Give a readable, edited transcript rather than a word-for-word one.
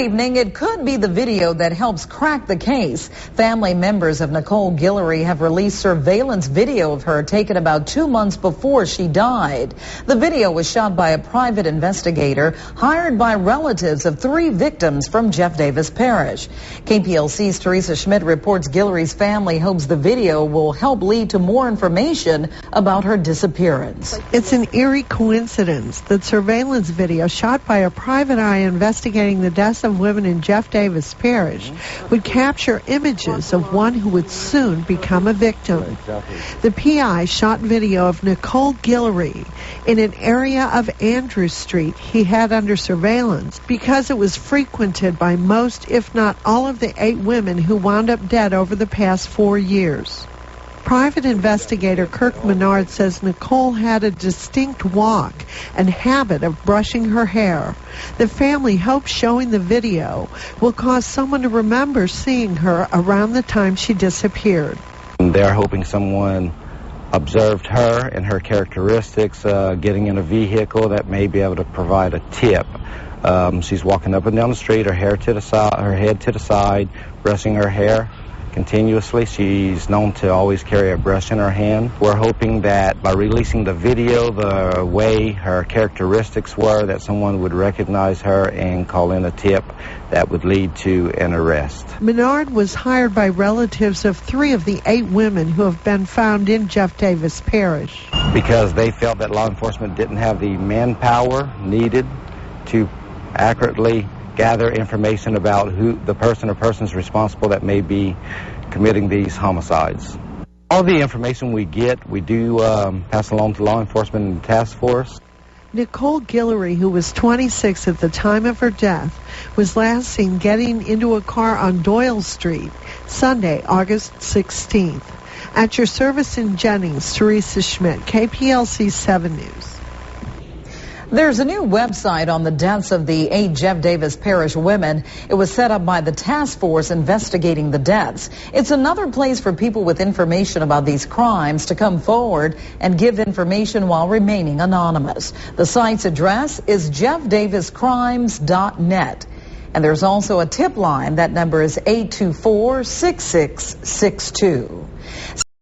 evening. It could be the video that helps crack the case. Family members of Necole Guillory have released surveillance video of her taken about 2 months before she died. The video was shot by a private investigator hired by relatives of 3 victims from Jeff Davis Parish. KPLC's Teresa Schmidt reports Guillory's family hopes the video will help lead to more information about her disappearance. It's an eerie coincidence that surveillance video shot by a private eye investigating the deaths of women in Jeff Davis Parish would capture images of one who would soon become a victim. The PI shot video of Necole Guillory in an area of Andrew Street he had under surveillance because it was frequented by most, if not all, of the 8 women who wound up dead over the past 4 years. Private investigator Kirk Menard says Necole had a distinct walk and habit of brushing her hair. The family hopes showing the video will cause someone to remember seeing her around the time she disappeared. They're hoping someone observed her and her characteristics getting in a vehicle that may be able to provide a tip. She's walking up and down the street, her head to the side, brushing her hair continuously. She's known to always carry a brush in her hand. We're hoping that by releasing the video, the way her characteristics were, that someone would recognize her and call in a tip that would lead to an arrest. Menard was hired by relatives of 3 of the 8 women who have been found in Jeff Davis Parish. Because they felt that law enforcement didn't have the manpower needed to accurately gather information about who the person or persons responsible that may be committing these homicides. All the information we get, we do pass along to law enforcement and task force. Necole Guillory, who was 26 at the time of her death, was last seen getting into a car on Doyle Street Sunday, August 16th. At your service in Jennings, Teresa Schmidt, KPLC 7 News. There's a new website on the deaths of the 8 Jeff Davis Parish women. It was set up by the task force investigating the deaths. It's another place for people with information about these crimes to come forward and give information while remaining anonymous. The site's address is jeffdaviscrimes.net. And there's also a tip line. That number is 824-6662.